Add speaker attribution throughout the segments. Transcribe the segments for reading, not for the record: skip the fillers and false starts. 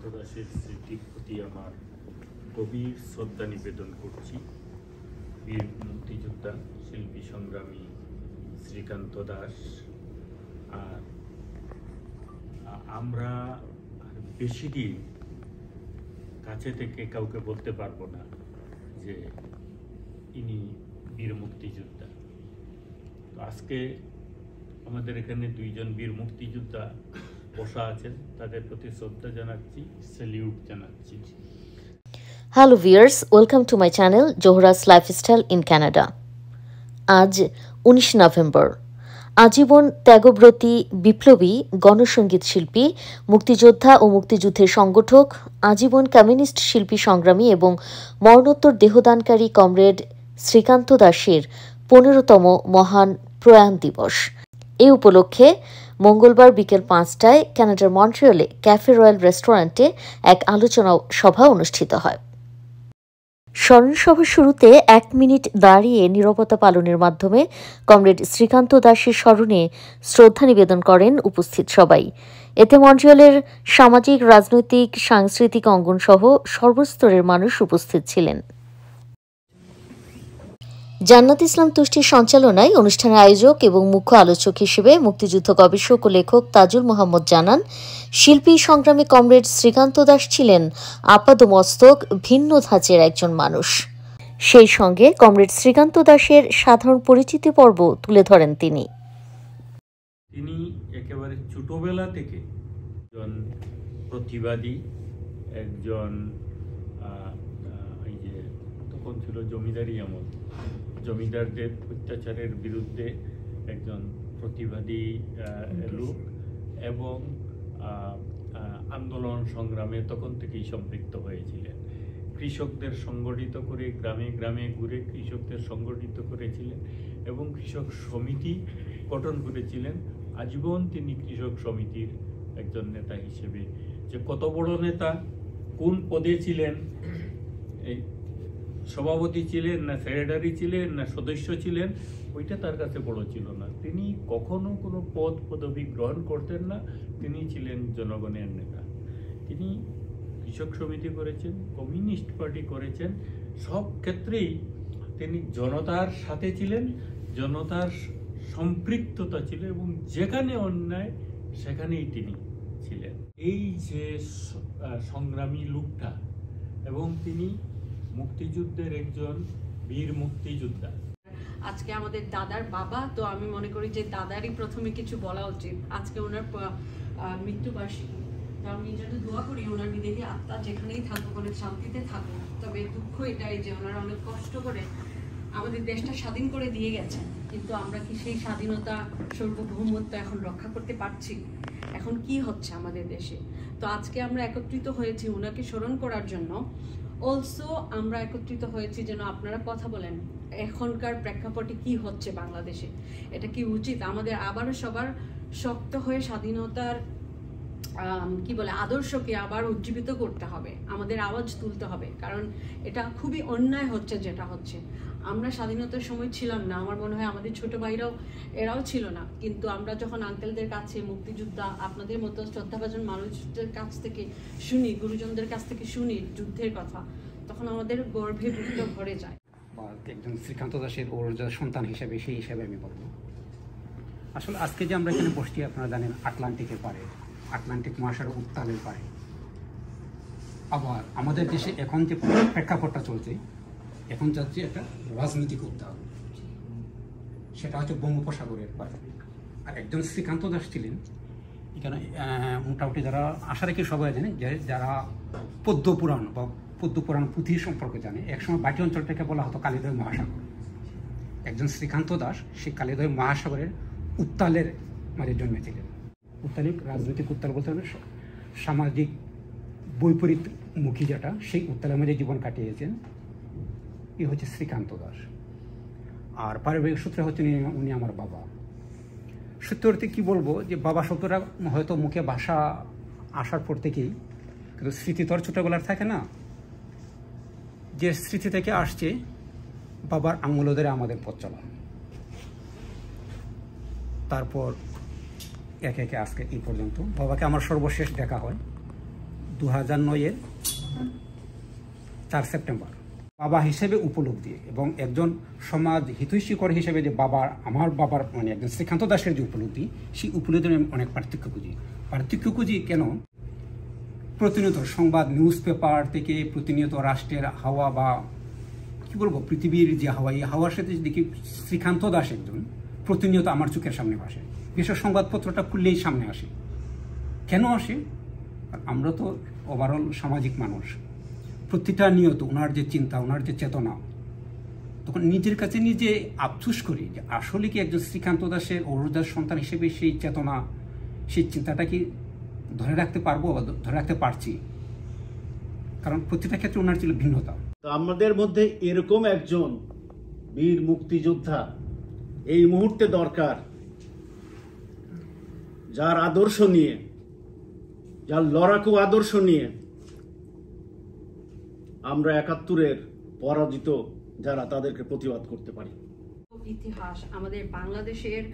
Speaker 1: শ্রীকান্ত দাসের স্মৃতির প্রতি আমার গভীর শ্রদ্ধা নিবেদন করছি। বীর মুক্তিযোদ্ধা শিল্পী সংগ্রামী শ্রীকান্ত দাস। আর আমরা বেশি দিন কাছে থেকে কাউকে বলতে পারবো না যে ইনি বীর মুক্তিযোদ্ধা। তো আজকে আমাদের এখানে দুইজন বীর মুক্তিযোদ্ধা বসা আছেন, তাদের প্রতি শ্রদ্ধা জানাচ্ছি, স্যালিউট জানাচ্ছি।
Speaker 2: Hello viewers, welcome to my channel Zohra's lifestyle in Canada. আজ 19 নভেম্বর। আজীবন ত্যাগব্রতী বিপ্লবী গণসঙ্গীত শিল্পী, মুক্তিযোদ্ধা ও মুক্তিযুদ্ধের সংগঠক, আজীবন কমিউনিস্ট শিল্পী সংগ্রামী এবং মরণোত্তর দেহদানকারী কমরেড শ্রীকান্ত দাসের 15তম মহান প্রয়াণ দিবস। এই উপলক্ষে মঙ্গলবার বিকেল 5টায় কানাডার মন্ট্রিয়লে ক্যাফে রয়্যাল রেস্টুরেন্টে এক আলোচনা সভা অনুষ্ঠিত হয়। স্মরণসভার শুরুতে 1 মিনিট দাঁড়িয়ে নীরবতা পালনের মাধ্যমে কমরেড শ্রীকান্ত দাসের স্মরণে শ্রদ্ধা নিবেদন করেন উপস্থিত সবাই। এতে মন্ট্রিয়লের সামাজিক, রাজনৈতিক, সাংস্কৃতিক অঙ্গন সহ সর্বস্তরের মানুষ উপস্থিত ছিলেন। জান্নাত ইসলাম তুষ্টির সঞ্চালনায় অনুষ্ঠানের আয়োজক এবং মুখ্য আলোচক হিসেবে মুক্তিযুদ্ধ গবেষক ও লেখক তাজুল মোহাম্মদ জানান, শিল্পী সংগ্রামী কমরেড শ্রীকান্ত দাস ছিলেন আপাদমস্তক ভিন্ন ধাঁচের একজন মানুষ। সেই সঙ্গে কমরেড শ্রীকান্ত দাসের সাধারণ পরিচিতি পর্ব তুলে ধরেন তিনি।
Speaker 1: তিনি একেবারে ছোটবেলা থেকে একজন প্রতিবাদী, একজন এই যে তখন ছিল জমিদারি আমল, জমিদারদের অত্যাচারের বিরুদ্ধে একজন প্রতিবাদী লোক এবং আন্দোলন সংগ্রামে তখন থেকেই সম্পৃক্ত হয়েছিলেন। কৃষকদের সংগঠিত করে গ্রামে গ্রামে ঘুরে কৃষকদের সংগঠিত করেছিলেন এবং কৃষক সমিতি গঠন করেছিলেন। আজীবন তিনি কৃষক সমিতির একজন নেতা হিসেবে, যে কত বড় নেতা, কোন পদে ছিলেন, এই সভাপতি ছিলেন না সেক্রেটারি ছিলেন না সদস্য ছিলেন, ওইটা তার কাছে বড় ছিল না। তিনি কখনো কোনো পদ পদবি গ্রহণ করতেন না। তিনি ছিলেন জনগণের নেতা। তিনি কৃষক সমিতি করেছেন, কমিউনিস্ট পার্টি করেছেন, সব ক্ষেত্রেই তিনি জনতার সাথে ছিলেন, জনতার সম্পৃক্ততা ছিল এবং যেখানে অন্যায় সেখানেই তিনি ছিলেন। এই যে সংগ্রামী লোকটা, এবং তিনি মুক্তিযুদ্ধের একজন বীর মুক্তিযোদ্ধা।
Speaker 3: আজকে আমাদের দাদার বাবা, তো আমি মনে করি যে দাদারই প্রথমে কিছু বলা উচিত। আজকে ওনার মৃত্যুবার্ষিকী, তো আমি যেটা দোয়া করি ওনার বিদেহী আত্মা যেখানেই থাকুক অনেক শান্তিতে থাকুক। তবে দুঃখ এটাই যে ওনারা অনেক কষ্ট করে আমাদের দেশটা স্বাধীন করে দিয়ে গেছেন, কিন্তু আমরা কি সেই স্বাধীনতা, সার্বভৌমত্ব এখন রক্ষা করতে পারছি? এখন কি হচ্ছে আমাদের দেশে? তো আজকে আমরা একত্রিত হয়েছি ওনাকে স্মরণ করার জন্য। অলসো আমরা একত্রিত হয়েছি যেন আপনারা কথা বলেন এখনকার প্রেক্ষাপটে কি হচ্ছে বাংলাদেশে, এটা কি উচিত আমাদের আবারও সবার শক্ত হয়ে স্বাধীনতার আদর্শকে আবার উজ্জীবিত করতে হবে, আমাদের আওয়াজ তুলতে হবে, কারণ এটা খুবই অন্যায় হচ্ছে যেটা হচ্ছে। আমরা স্বাধীনতার সময় ছিলাম না, আমার মনে হয় আমাদের ছোট ভাইরাও এরাও ছিল না, কিন্তু আমরা যখন আঙ্কেলদের কাছে, মুক্তিযোদ্ধা আপনাদের মতো শ্রদ্ধাভাজন মানুষদের কাছ থেকে শুনি, গুরুজনদের কাছ থেকে শুনি যুদ্ধের কথা, তখন আমাদের গর্বে বুকটা ভরে যায়।
Speaker 4: একজন শ্রীকান্ত দাসের ওর সন্তান হিসেবে, সেই হিসাবে আমি বলবো, আসলে আজকে যে আমরা এখানে বসছি, আপনারা জানেন আটলান্টিকের পারে, আটলান্টিক মহাসাগর উত্তালের পারে। আবার আমাদের দেশে এখন যে প্রেক্ষাপটটা চলছে, এখন যাচ্ছে একটা রাজনৈতিক উত্তাল, সেটা হচ্ছে বঙ্গোপসাগরের পারে। আর একজন শ্রীকান্ত দাস ছিলেন এখানে মোটামুটি যারা আশা রেখে সবাই জানে, যারা পদ্মপুরাণ বা পদ্মপুরাণ পুঁথি সম্পর্কে জানে, একসময় বাটি অঞ্চলটাকে বলা হতো কালিদয় মহাসাগর। একজন শ্রীকান্ত দাস সেই কালিদয় মহাসাগরের উত্তালের মাঝে জন্মেছিলেন। উত্তালিক রাজনৈতিক উত্তাল বলতে হবে সামাজিক বৈপরীতমুখী যেটা, সেই উত্তালের মাঝে জীবন কাটিয়েছেন এ হচ্ছে শ্রীকান্ত দাস। আর পারিবারিক সূত্রে হচ্ছেন উনি আমার বাবা। সত্যি অর্থে কী বলবো, যে বাবা শব্দটা হয়তো মুখে ভাষা আসার পর থেকেই, কিন্তু স্মৃতি তো আর ছোটোবেলার থাকে না, যে স্মৃতি থেকে আসছে বাবার আঙুল ধরে আমাদের পথ চলা, তারপর একে একে আজকে এই পর্যন্ত। বাবাকে আমার সর্বশেষ দেখা হয় 2009-এর 4 সেপ্টেম্বর। বাবা হিসেবে উপলব্ধি এবং একজন সমাজ হিতৈষীকর হিসেবে যে আমার বাবার মানে একজন শ্রীকান্ত দাসের যে উপলব্ধি, সেই উপলব্ধির আমি অনেক পার্থক্য খুঁজি। কেন? প্রতিনিয়ত সংবাদ, নিউজ পেপার থেকে প্রতিনিয়ত রাষ্ট্রের হাওয়া বা কি বলবো পৃথিবীর যে হাওয়া, এই হাওয়ার সাথে দেখি শ্রীকান্ত দাস একজন প্রতিনিয়ত আমার চোখের সামনে আসে। বিশেষ সংবাদপত্রটা খুললেই সামনে আসে। কেন আসে? আমরা তো ওভারঅল সামাজিক মানুষ। প্রতিটা নিয়ত ওনার যে চিন্তা, ওনার যে চেতনা, তখন নিজের কাছে নিজে আফসোস করি যে আসলে কি একজন শ্রীকান্ত দাসের অরুণদাস সন্তান হিসেবে সেই চেতনা, সেই চিন্তাটা কি ধরে রাখতে পারবো বা ধরে রাখতে পারছি? কারণ প্রতিটা ক্ষেত্রে ওনার ছিল ভিন্নতা।
Speaker 5: তো আমাদের মধ্যে এরকম একজন বীর মুক্তিযোদ্ধা এই মুহূর্তে দরকার, যার আদর্শ নিয়ে, যার লড়াকু আদর্শ নিয়ে আমরা 71-এর পরাজিত যারা তাদেরকে প্রতিবাদ করতে পারি।
Speaker 3: ইতিহাস, আমাদের বাংলাদেশের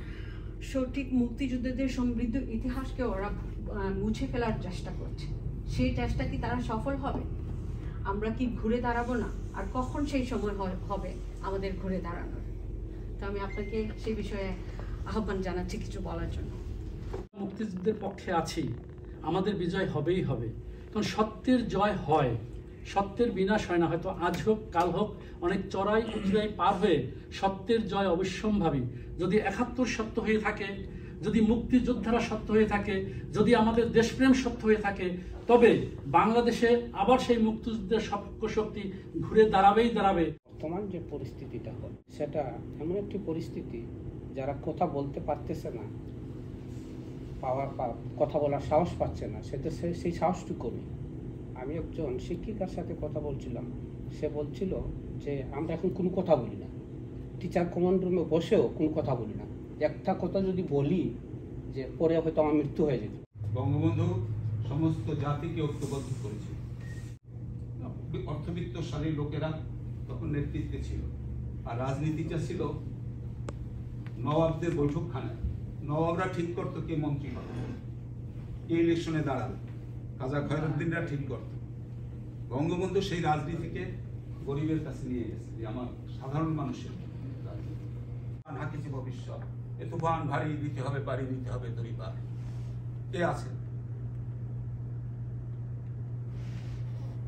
Speaker 3: সঠিক মুক্তিযুদ্ধদের সমৃদ্ধ ইতিহাসকে ওরা মুছে ফেলার চেষ্টা করছে। সেই চেষ্টা কি তারা সফল হবে? আমরা কি ঘুরে দাঁড়াবো না? আর কখন সেই সময় হবে আমাদের ঘুরে দাঁড়ানোর? তো আমি আপনাকে সেই বিষয়ে আহ্বান জানাচ্ছি কিছু বলার জন্য।
Speaker 6: মুক্তিযুদ্ধের পক্ষে আছি, আমাদের বিজয় হবেই হবে। কারণ সত্যের জয় হয়, সত্যের বিনাশ হয় না। হয়তো আজ হোক কাল হোক, অনেক চড়াই উতরাই পার হয়ে সত্যের জয় অবশ্যম্ভাবী। যদি 71 সত্য হয়ে থাকে, যদি মুক্তিযোদ্ধারা সত্য হয়ে থাকে, যদি আমাদের দেশপ্রেম সত্য হয়ে থাকে, তবে বাংলাদেশে আবার সেই মুক্তিযুদ্ধের শক্তি ঘুরে দাঁড়াবে।
Speaker 7: বর্তমান যে পরিস্থিতিটা হয় সেটা এমন একটি পরিস্থিতি, যারা কথা বলতে পারতেছে না, কথা বলার সাহস পাচ্ছে না, সেই সাহসটুকু নেই। আমি একজন শিক্ষিকার সাথে কথা বলছিলাম, সে বলছিল যে আমরা এখন কোনো কথা বলি না, টিচার কমান্ড রুমে বসেও কোনো কথা বলি না। একটা কথা যদি বলি যে পরে হয়তো আমার মৃত্যু হয়ে যেত।
Speaker 8: বঙ্গবন্ধু সমস্ত জাতিকে ঐক্যবদ্ধ করেছে। অর্থবিত্তশালী লোকেরা তখন নেতৃত্বে ছিল, আর রাজনীতিটা ছিল নবাবদের বৈঠকখানায়। নবাবরা ঠিক করতো কে মন্ত্রী হবে, কে ইলেকশনে দাঁড়াবে, কাজা খয়রুদ্দিনরা ঠিক করত। বঙ্গবন্ধু সেই রাজনীতিকে গরিবের কাছে নিয়ে গেছে, যে আমার সাধারণ মানুষের হাকিছি ভবিষ্যৎ, এ তুফান ভারী দিতে হবে, পারি দিতে হবে তরি পার। কে আছে?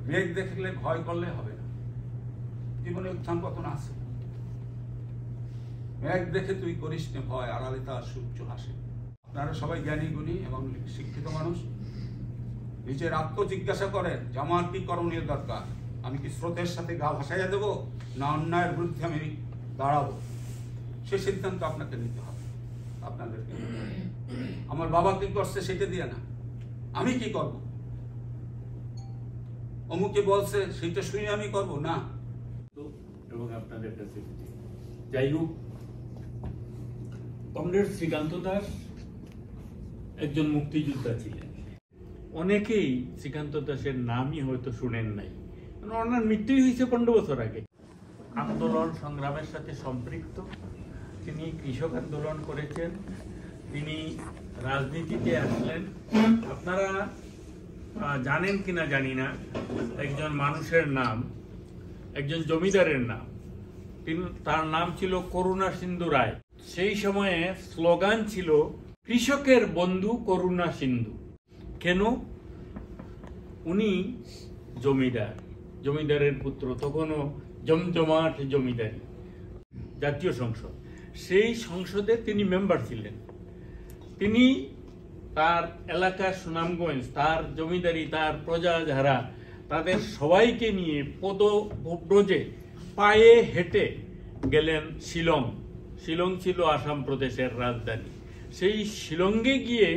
Speaker 8: মেঘ দেখলে ভয় করলে হবে না, জীবনে উত্থান পতন আছে। মেঘ দেখে তুই করিস না ভয়, আড়ালে তার সূর্য হাসে। আপনারা সবাই জ্ঞানী গুণী এবং শিক্ষিত মানুষ, নিজের আত্মজিজ্ঞাসা করেন যে আমার কি করণীয় দরকার। আমি কি স্রোতের সাথে গা ভাসাইয়া দেবো, না অন্যায়ের বিরুদ্ধে আমি দাঁড়াবো? সে সিদ্ধান্ত আপনাকে নিতে হবে, আপনাদেরকে। আমার বাবা কি করছে সেটা দিয়ে না, আমি কি করব, অমুকে বলছে সেটা শুনে আমি করব না।
Speaker 1: এবং আপনাদের কাছে যাই হোক, কমরেড শ্রীকান্ত দাস একজন মুক্তিযোদ্ধা ছিলেন। অনেকেই শ্রীকান্ত দাসের নামই হয়তো শুনেন নাই, ওনার মৃত্যুই হয়েছে 15 বছর আগে। আন্দোলন সংগ্রামের সাথে সম্পৃক্ত, তিনি কৃষক আন্দোলন করেছেন, তিনি রাজনীতিতে আসলেন। আপনারা জানেন কিনা জানি না, একজন মানুষের নাম, একজন জমিদারের নাম, তার নাম ছিল করুণা সিন্ধু রায়। সেই সময়ে স্লোগান ছিল কৃষকের বন্ধু করুণা সিন্ধু। কেন? উনি জমিদারের পুত্র, তখনও জমজমাট জমিদারি, জাতীয় সংসদ, সেই সংসদে তিনি মেম্বার ছিলেন। তিনি তার এলাকার সুনামগঞ্জ, তার জমিদারি, তার প্রজা যারা, তাদের সবাইকে নিয়ে পদব্রজে পায়ে হেঁটে গেলেন শিলং। শিলং ছিল আসাম প্রদেশের রাজধানী। সেই শিলংয়ে গিয়ে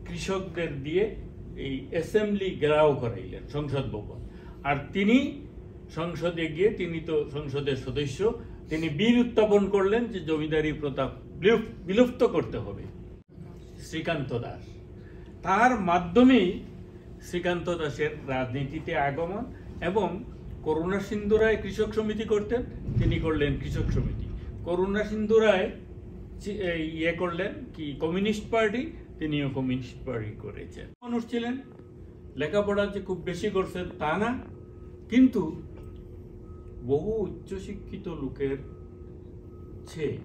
Speaker 1: কৃষকদের দিয়ে এই অ্যাসেম্বলি ঘেরাও করাইলেন, সংসদ ভবন। আর তিনি সংসদে গিয়ে, তিনি তো সংসদের সদস্য, তিনি বিল উত্থাপন করলেন যে জমিদারি প্রথা বিলুপ্ত করতে হবে। শ্রীকান্ত দাস, তার মাধ্যমেই শ্রীকান্ত দাসের রাজনীতিতে আগমন। এবং করুণা সিন্ধু রায় কৃষক সমিতি করতেন, তিনি করলেন কৃষক সমিতি। করুণা সিন্ধু রায় করলেন কি কমিউনিস্ট পার্টি, তিনিও কমিউনিস্ট পার্টি করেছেন। মানুষ ছিলেন, লেখাপড়া যে খুব বেশি করছেন তা না, কিন্তু বহু উচ্চশিক্ষিত লোকের চেয়ে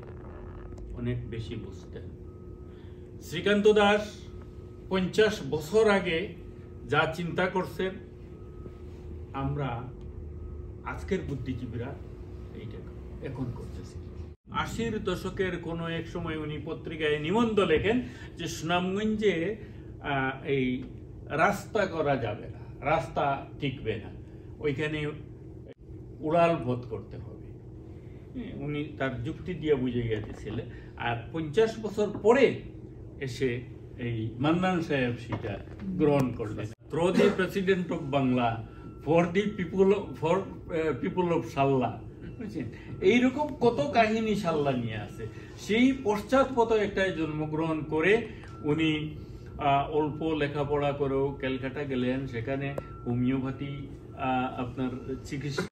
Speaker 1: অনেক বেশি বুঝতেন। শ্রীকান্ত দাস 50 বছর আগে যা চিন্তা করছেন, আমরা আজকের বুদ্ধিজীবীরা এইটা এখন করতেছি। 80-র দশকের কোনো এক সময় উনি পত্রিকায় নিবন্ধ লেখেন যে সুনামগঞ্জে এই রাস্তা করা যাবে না, রাস্তা টিকবে না, ওইখানে উড়াল পথ করতে হবে। উনি তার যুক্তি দিয়ে বুঝে গেছিলেন। আর 50 বছর পরে এসে এই মান্নান সাহেব সেটা গ্রহণ করলেন। Through the president of Bangla, for the people of সাল্লা, বুঝছেন? এইরকম কত কাহিনী সাল্লা নিয়ে আছে। সেই পশ্চাৎপদ একটাই জন্মগ্রহণ করে উনি অল্প লেখাপড়া করেও ক্যালকাটা গেলেন, সেখানে হোমিওপ্যাথি আপনার চিকিৎসা।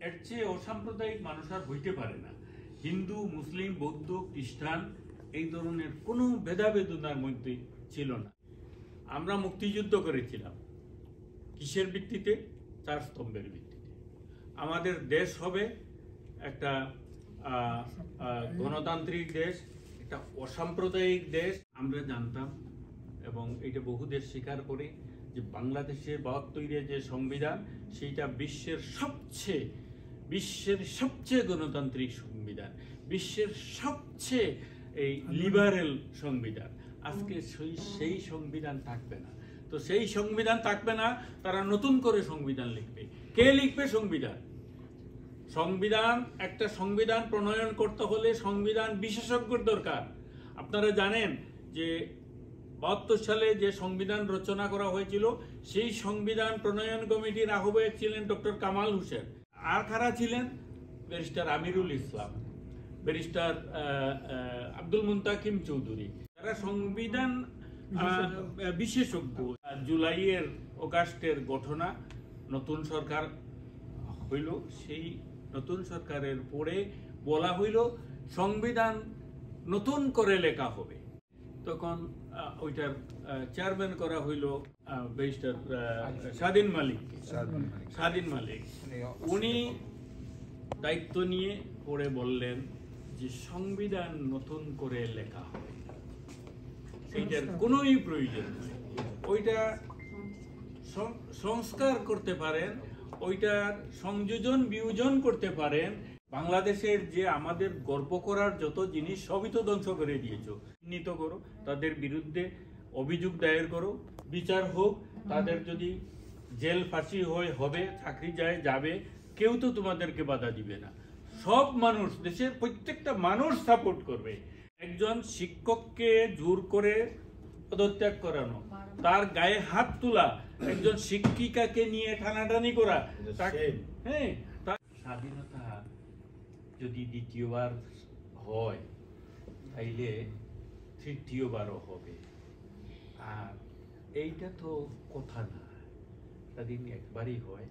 Speaker 1: এর চেয়ে অসাম্প্রদায়িক মানুষ আর হইতে পারে না। হিন্দু, মুসলিম, বৌদ্ধ, খ্রিস্টান এই ধরনের কোনো ভেদাভেদনার মধ্যে ছিল না। আমরা মুক্তিযুদ্ধ করেছিলাম কিসের ভিত্তিতে? 4 স্তম্ভের ভিত্তিতে। আমাদের দেশ হবে একটা গণতান্ত্রিক দেশ, একটা অসাম্প্রদায়িক দেশ। আমরা জানতাম এবং এটা বহু দেশ স্বীকার করে যে বাংলাদেশের 72-এর যে সংবিধান, সেইটা বিশ্বের সবচেয়ে গণতান্ত্রিক সংবিধান, বিশ্বের সবচেয়ে এই লিবারেল সংবিধান। আজকে সেই সংবিধান থাকবে না। তো সেই সংবিধান থাকবে না, তারা নতুন করে সংবিধান লিখবে। কে লিখবে সংবিধান? একটা সংবিধান প্রণয়ন করতে হলে সংবিধান বিশেষজ্ঞর দরকার। আপনারা জানেন যে 72 সালে যে সংবিধান রচনা করা হয়েছিল, সেই সংবিধান প্রণয়ন কমিটির আহ্বায়ক ছিলেন ডক্টর কামাল হোসেন। আর কারা ছিলেন? Barrister Amirul Islam, barrister Abdul Muntakim Chowdhury. তারা সংবিধান বিশেষজ্ঞ। জুলাইয়ের অগাস্টের ঘটনা, নতুন সরকার হইল, সেই নতুন সরকারের পরে বলা হইল সংবিধান নতুন করে লেখা হবে। তখন ওইটার চেয়ারম্যান করা হইল ব্যারিস্টার স্বাধীন মালিক। উনি দায়িত্ব নিয়ে পরে বললেন যে সংবিধান নতুন করে লেখা হবে, এইটার কোনোই প্রয়োজন নেই। ওইটা সংস্কার করতে পারেন, ওইটার সংযোজন বিয়োজন করতে পারেন। বাংলাদেশের যে আমাদের গর্ব করার যত জিনিস সবই তো ধ্বংস করে দিয়েছো। চিহ্নিত করো, তাদের বিরুদ্ধে অভিযোগ দায়ের করো, বিচার হোক, তাদের যদি জেল ফাঁসি হবে, চাকরি যাবে, কেউ তো তোমাদেরকে বাধা দিবে না। সব মানুষ, দেশের প্রত্যেকটা মানুষ সাপোর্ট করবে। একজন শিক্ষককে জোর করে পদত্যাগ করানো, তার গায়ে হাত তোলা, একজন শিক্ষিকাকে নিয়ে টানাটানি করা, হ্যাঁ, স্বাধীনতা যদি দ্বিতীয়বার হয় তাইলে তৃতীয়বারও হবে। আর এইটা তো কথা না, স্বাধীন একবারই হয়,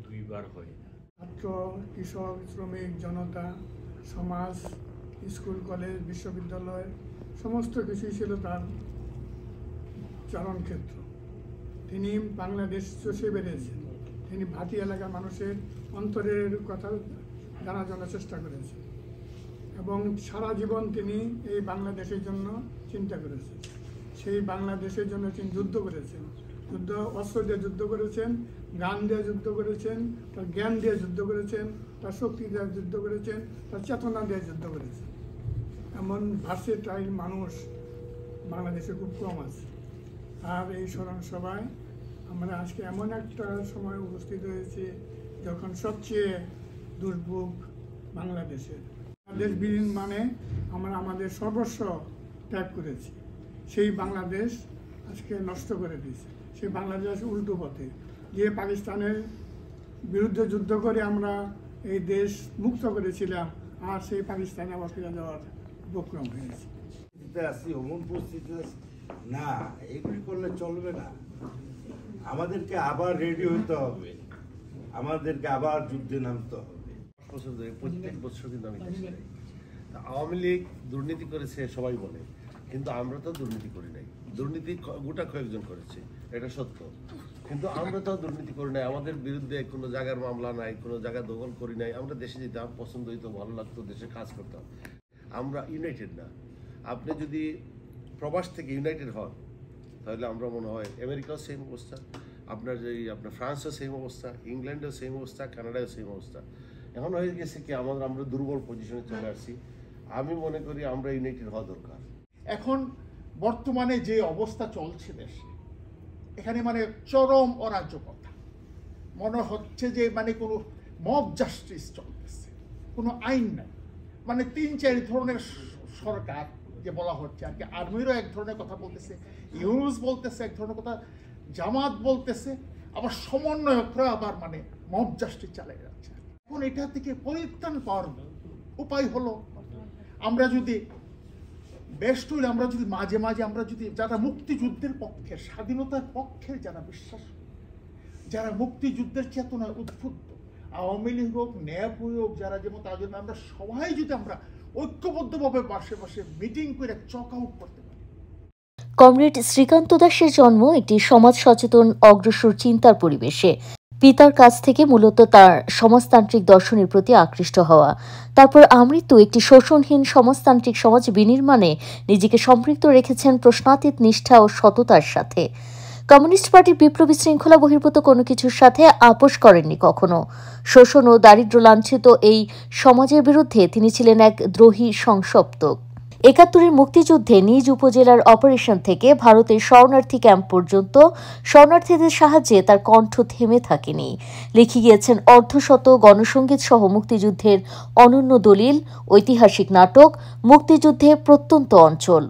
Speaker 1: 2বার হয় না।
Speaker 9: ছাত্র, কৃষক, শ্রমিক, জনতা, সমাজ, স্কুল, কলেজ, বিশ্ববিদ্যালয় সমস্ত কিছুই ছিল তার চারণক্ষেত্র। তিনি বাংলাদেশ চষে বেড়েছেন। তিনি ভাটি এলাকার মানুষের অন্তরের কথা জানার জন্য চেষ্টা করেছেন এবং সারা জীবন তিনি এই বাংলাদেশের জন্য চিন্তা করেছেন। সেই বাংলাদেশের জন্য তিনি যুদ্ধ করেছেন। অস্ত্র দিয়ে যুদ্ধ করেছেন, গান দিয়ে যুদ্ধ করেছেন, তার জ্ঞান দিয়ে যুদ্ধ করেছেন, তার শক্তি দিয়ে যুদ্ধ করেছেন, তার চেতনা দিয়ে যুদ্ধ করেছেন। এমন ভার্সেটাইল মানুষ বাংলাদেশে খুব কম আছে। আর এই স্মরণ সভায় আমরা আজকে এমন একটা সময় উপস্থিত হয়েছি যখন সবচেয়ে দুর্ভোগ বাংলাদেশের। দেশ বিলীন মানে আমরা আমাদের সর্বস্ব ত্যাগ করেছি। সেই বাংলাদেশ আজকে নষ্ট করে দিয়েছে। সেই বাংলাদেশ উল্টো পথে, যে পাকিস্তানের বিরুদ্ধে যুদ্ধ করে আমরা এই দেশ মুক্ত করেছিলাম, আর সেই পাকিস্তানে আবার ফিরে যাওয়ার উপক্রম হয়েছে।
Speaker 10: না, এগুলি করলে চলবে না। আমাদেরকে আবার রেডি হতে হবে, আমাদেরকে আবার যুদ্ধে নামতে হবে।
Speaker 11: প্রত্যেক বছর কিন্তু আমি আওয়ামী লীগ দুর্নীতি করেছে সবাই বলে, কিন্তু আমরা তো দুর্নীতি করি নাই। দুর্নীতি গোটা কয়েকজন করেছে, এটা সত্য। কিন্তু আমরা তো দুর্নীতি করি নাই, আমাদের বিরুদ্ধে কোনো জায়গার মামলা নাই, কোনো জায়গা দখল করি নাই। আমরা দেশে যেতাম, পছন্দ হইতো, ভালো লাগতো, দেশে কাজ করতাম। আমরা ইউনাইটেড না। আপনি যদি প্রবাস থেকে ইউনাইটেড হন তাহলে আমরা মনে হয় আমেরিকাও সেম অবস্থা, আপনার ফ্রান্সও সেম অবস্থা, ইংল্যান্ডেও সেম অবস্থা, কানাডাও সেম অবস্থা। এখন হয়ে গেছে কি আমরা দুর্বল পজিশনে চলে আসছি। আমি মনে করি আমরা ইউনাইটেড হওয়া দরকার।
Speaker 12: এখন বর্তমানে যে অবস্থা চলছে দেশে, এখানে মানে চরম অরাজকতা, মনে হচ্ছে যে মানে কোনো মব জাস্টিস চলতেছে, কোনো আইন নাই। মানে 3-4 ধরনের সরকার যে বলা হচ্ছে আর কি, আর্মিরও এক ধরনের কথা বলতেছে, ইউনুস বলতেছে এক ধরনের কথা, জামাত বলতেছে, আবার সমন্বয়করা আবার মানে মব জাস্টিস চালিয়ে যাচ্ছে। এখন এটা থেকে পরিত্রাণ পাওয়ার উপায় হলো আমরা যদি বেস্ট হইলে আমরা যদি মাঝে মাঝে আমরা যদি যারা মুক্তিযুদ্ধের পক্ষে, স্বাধীনতার পক্ষে যারা বিশ্বাস, যারা মুক্তিযুদ্ধের চেতনায় উদ্বুদ্ধ, আওয়ামী লীগ হোক, ন্যাপ হোক, যারা যেমন তার জন্য আমরা সবাই যদি আমরা ঐক্যবদ্ধভাবে পাশে পাশে মিটিং করে চক আউট করতে পারি।
Speaker 2: কমরেড শ্রীকান্ত দাসের জন্ম একটি সমাজ সচেতন অগ্রসর চিন্তার পরিবেশে। পিতার কাছ থেকে মূলত তার সমাজতান্ত্রিক দর্শনের প্রতি আকৃষ্ট হওয়া, তারপর আমৃত্যু একটি শোষণহীন সমাজতান্ত্রিক সমাজ বিনির্মাণে নিজেকে সম্পৃক্ত রেখেছেন প্রশ্নাতীত নিষ্ঠা ও সততার সাথে। কমিউনিস্ট পার্টির বিপ্লবী শৃঙ্খলা বহির্ভূত কোনো কিছুর সাথে আপোষ করেননি কখনো। শোষণ ও দারিদ্র্য লাঞ্ছিত এই সমাজের বিরুদ্ধে তিনি ছিলেন এক দ্রোহী সংসপ্তক। ৭১-এর মুক্তিযুদ্ধে নিজ উপজেলার অপারেশন থেকে ভারতের শরণার্থী ক্যাম্প পর্যন্ত শরণার্থীদের সাহায্যে তার কণ্ঠ থেমে থাকেনি। লিখে গিয়েছেন অর্ধশত গণসংগীত সহ মুক্তিযুদ্ধের অনন্য দলিল, ঐতিহাসিক নাটক, মুক্তিযুদ্ধে প্রত্যন্ত অঞ্চল।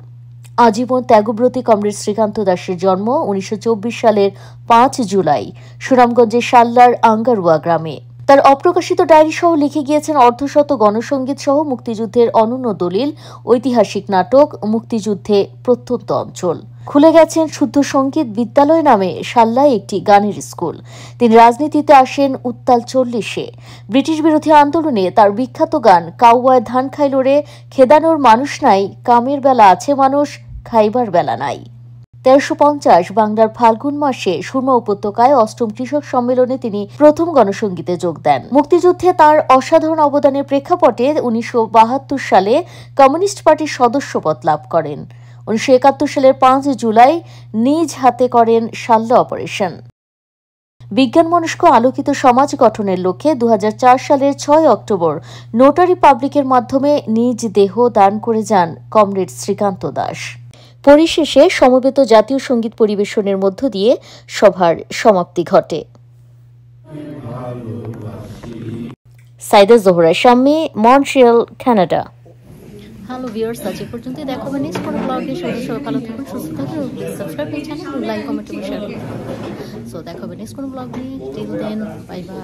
Speaker 2: আজীবন ত্যাগব্রতী কমরেড শ্রীকান্ত দাসের জন্ম 1924 সালের 5 জুলাই সুনামগঞ্জের শাল্লার আঙ্গারুয়া গ্রামে। তার অপ্রকাশিত ডায়েরি সহ লিখে গিয়েছেন অর্ধশত গণসংগীত সহ মুক্তিযুদ্ধের অনন্য দলিল, ঐতিহাসিক নাটক, মুক্তিযুদ্ধে প্রত্যন্ত অঞ্চল। খুলে গেছেন শুদ্ধ সঙ্গীত বিদ্যালয় নামে শাল্লায় একটি গানের স্কুল। তিনি রাজনীতিতে আসেন উত্তাল 40-এ। ব্রিটিশ বিরোধী আন্দোলনে তার বিখ্যাত গান কাউয়ায় ধান খাইলো রে, খেদানোর মানুষ নাই, কামের বেলা আছে মানুষ, খাইবার বেলা নাই। 1350 বাংলার ফাল্গুন মাসে সুরমা উপত্যকায় 8ম কৃষক সম্মেলনে তিনি প্রথম গণসংগীতে যোগ দেন। মুক্তিযুদ্ধে তার অসাধারণ অবদানের প্রেক্ষাপটে 1972 সালে কমিউনিস্ট পার্টির সদস্যপদ লাভ করেন। 1971 সালের 5 জুলাই নিজ হাতে করেন শাল্লা অপারেশন। বিজ্ঞানমনস্ক আলোকিত সমাজ গঠনের লক্ষ্যে 2004 সালের 6 অক্টোবর নোটারি পাবলিকের মাধ্যমে নিজ দেহ দান করে যান কমরেড শ্রীকান্ত দাস। পরিশেষে সমবেত জাতীয় সঙ্গীত পরিবেশনের মধ্য দিয়ে সভার সমাপ্তি ঘটে। Saida Zohra Shammi, Montreal, Canada. Hello viewers, আজ পর্যন্ত দেখাবো নেক্সট কোনো ব্লগে। সবাই ভালো থাকুন, সুস্থ থাকুন, প্লিজ সাবস্ক্রাইব এই চ্যানেল, লাইক, কমেন্ট এবং শেয়ার করুন। সো দেখাবো নেক্সট কোনো ব্লগে। Till then, bye by.